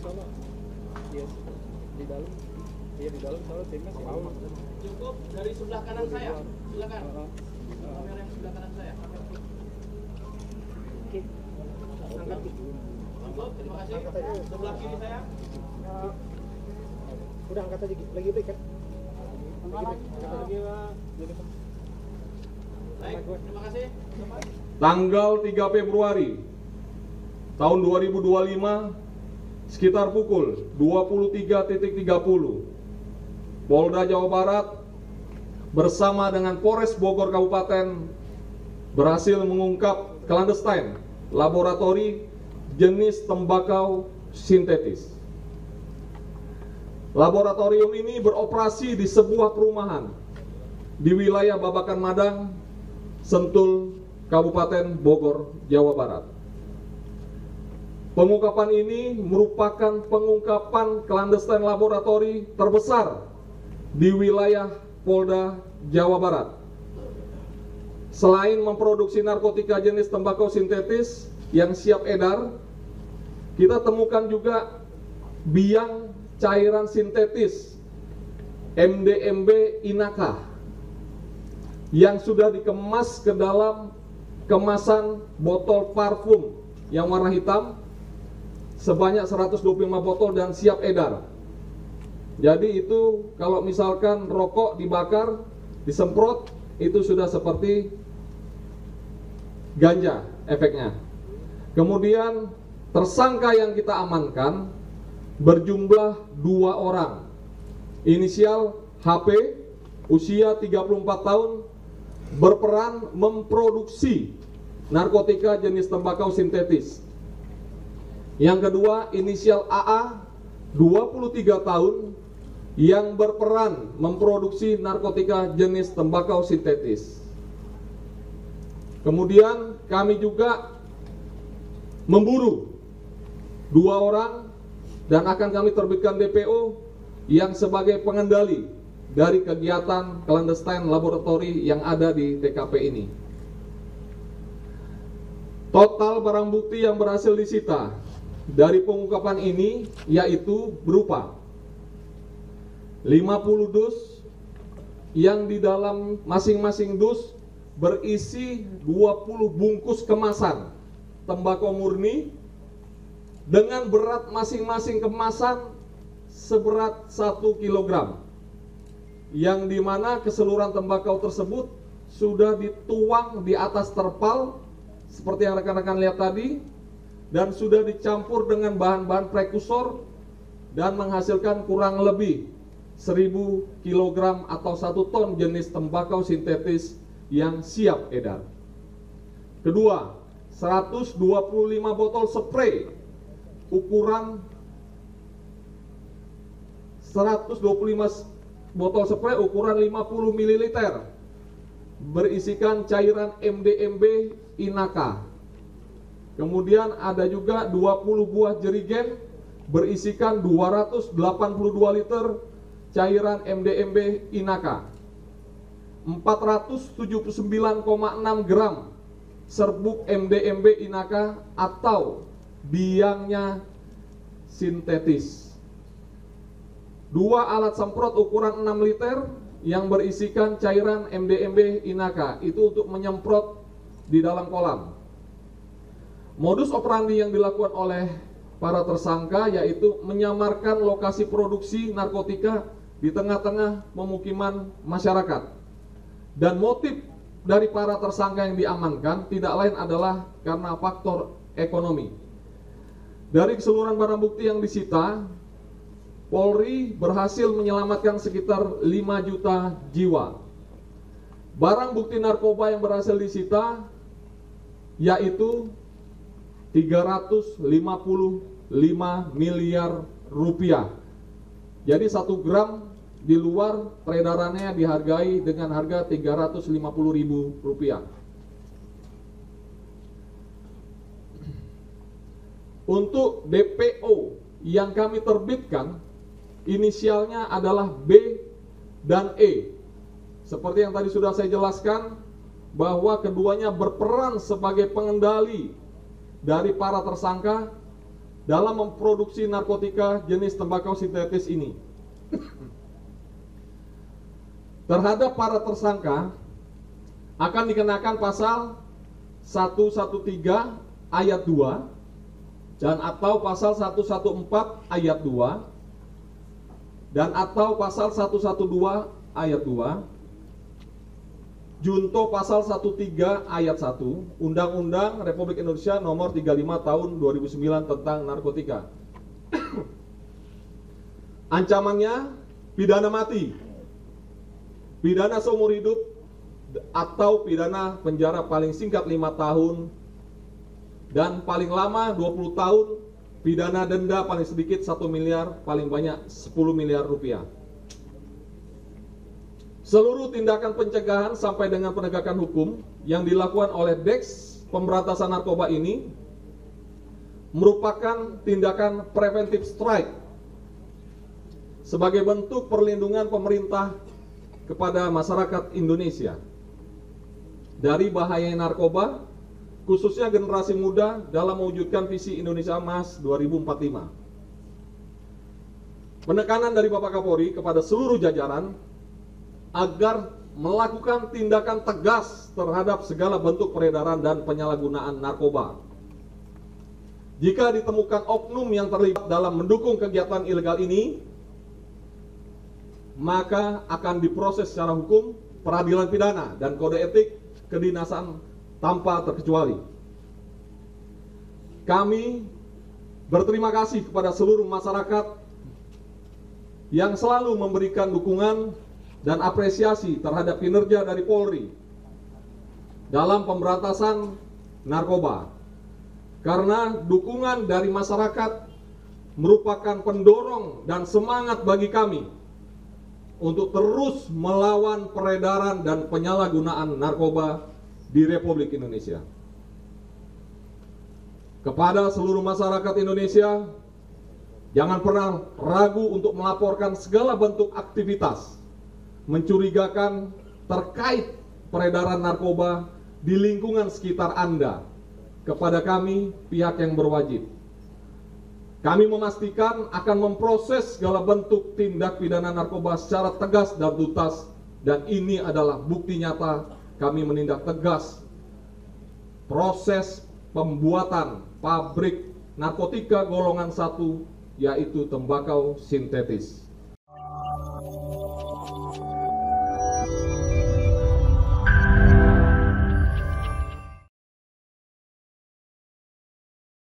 sono. Iya, di dalam. Iya, di dalam soalnya timnya sih. Cukup dari sebelah kanan saya. Silakan. Kamera yang sebelah kanan saya. Oke. Angkat. Cukup, terima kasih. Sebelah kiri saya. Udah angkat aja lagi break kan? Baik, terima kasih. Tanggal 3 Februari tahun 2025 sekitar pukul 23.30 Polda Jawa Barat bersama dengan Polres Bogor Kabupaten berhasil mengungkap clandestine laboratori jenis tembakau sintetis. Laboratorium ini beroperasi di sebuah perumahan di wilayah Babakan Madang, Sentul, Kabupaten Bogor, Jawa Barat. Pengungkapan ini merupakan pengungkapan clandestine laboratori terbesar di wilayah Polda Jawa Barat. Selain memproduksi narkotika jenis tembakau sintetis yang siap edar, kita temukan juga biang cairan sintetis MDMB Inaka yang sudah dikemas ke dalam kemasan botol parfum yang warna hitam sebanyak 125 botol dan siap edar. Jadi itu kalau misalkan rokok dibakar, disemprot, itu sudah seperti ganja efeknya. Kemudian tersangka yang kita amankan berjumlah 2 orang. Inisial HP, usia 34 tahun, berperan memproduksi narkotika jenis tembakau sintetis. Yang kedua, inisial AA, 23 tahun, yang berperan memproduksi narkotika jenis tembakau sintetis. Kemudian kami juga memburu 2 orang dan akan kami terbitkan DPO yang sebagai pengendali dari kegiatan clandestine laboratori yang ada di TKP ini. Total barang bukti yang berhasil disita dari pengungkapan ini yaitu berupa 50 dus yang di dalam masing-masing dus berisi 20 bungkus kemasan tembakau murni dengan berat masing-masing kemasan seberat 1 kg, yang dimana keseluruhan tembakau tersebut sudah dituang di atas terpal seperti yang rekan-rekan lihat tadi, dan sudah dicampur dengan bahan-bahan prekursor dan menghasilkan kurang lebih 1000 kg atau 1 ton jenis tembakau sintetis yang siap edar. Kedua, 125 botol spray ukuran 125 botol spray ukuran 50 ml berisikan cairan MDMB Inaka. Kemudian ada juga 20 buah jerigen berisikan 282 liter cairan MDMB Inaka, 479,6 gram serbuk MDMB Inaka atau biangnya sintetis, 2 alat semprot ukuran 6 liter yang berisikan cairan MDMB Inaka, itu untuk menyemprot di dalam kolam. Modus operandi yang dilakukan oleh para tersangka yaitu menyamarkan lokasi produksi narkotika di tengah-tengah pemukiman masyarakat. Dan motif dari para tersangka yang diamankan tidak lain adalah karena faktor ekonomi. Dari keseluruhan barang bukti yang disita, Polri berhasil menyelamatkan sekitar 5 juta jiwa. Barang bukti narkoba yang berhasil disita yaitu 355 miliar rupiah. Jadi 1 gram di luar peredarannya dihargai dengan harga 350.000 rupiah. Untuk DPO yang kami terbitkan, inisialnya adalah B dan E. Seperti yang tadi sudah saya jelaskan, bahwa keduanya berperan sebagai pengendali dari para tersangka dalam memproduksi narkotika jenis tembakau sintetis ini. Terhadap para tersangka akan dikenakan pasal 113 ayat 2 dan atau pasal 114 ayat 2 dan atau pasal 112 ayat 2, junto pasal 13 ayat 1 Undang-Undang Republik Indonesia nomor 35 tahun 2009 tentang narkotika. Ancamannya pidana mati, pidana seumur hidup, atau pidana penjara paling singkat 5 tahun dan paling lama 20 tahun, pidana denda paling sedikit 1 miliar, paling banyak 10 miliar rupiah. Seluruh tindakan pencegahan sampai dengan penegakan hukum yang dilakukan oleh Deks Pemberantasan Narkoba ini merupakan tindakan preventive strike sebagai bentuk perlindungan pemerintah kepada masyarakat Indonesia dari bahaya narkoba, khususnya generasi muda dalam mewujudkan visi Indonesia Emas 2045. Penekanan dari Bapak Kapolri kepada seluruh jajaran agar melakukan tindakan tegas terhadap segala bentuk peredaran dan penyalahgunaan narkoba. Jika ditemukan oknum yang terlibat dalam mendukung kegiatan ilegal ini, maka akan diproses secara hukum, peradilan pidana, dan kode etik kedinasan tanpa terkecuali. Kami berterima kasih kepada seluruh masyarakat yang selalu memberikan dukungan dan apresiasi terhadap kinerja dari Polri dalam pemberantasan narkoba. Karena dukungan dari masyarakat merupakan pendorong dan semangat bagi kami untuk terus melawan peredaran dan penyalahgunaan narkoba di Republik Indonesia. Kepada seluruh masyarakat Indonesia, jangan pernah ragu untuk melaporkan segala bentuk aktivitas mencurigakan terkait peredaran narkoba di lingkungan sekitar Anda kepada kami, pihak yang berwajib. Kami memastikan akan memproses segala bentuk tindak pidana narkoba secara tegas dan tuntas, dan ini adalah bukti nyata kami menindak tegas proses pembuatan pabrik narkotika golongan 1, yaitu tembakau sintetis.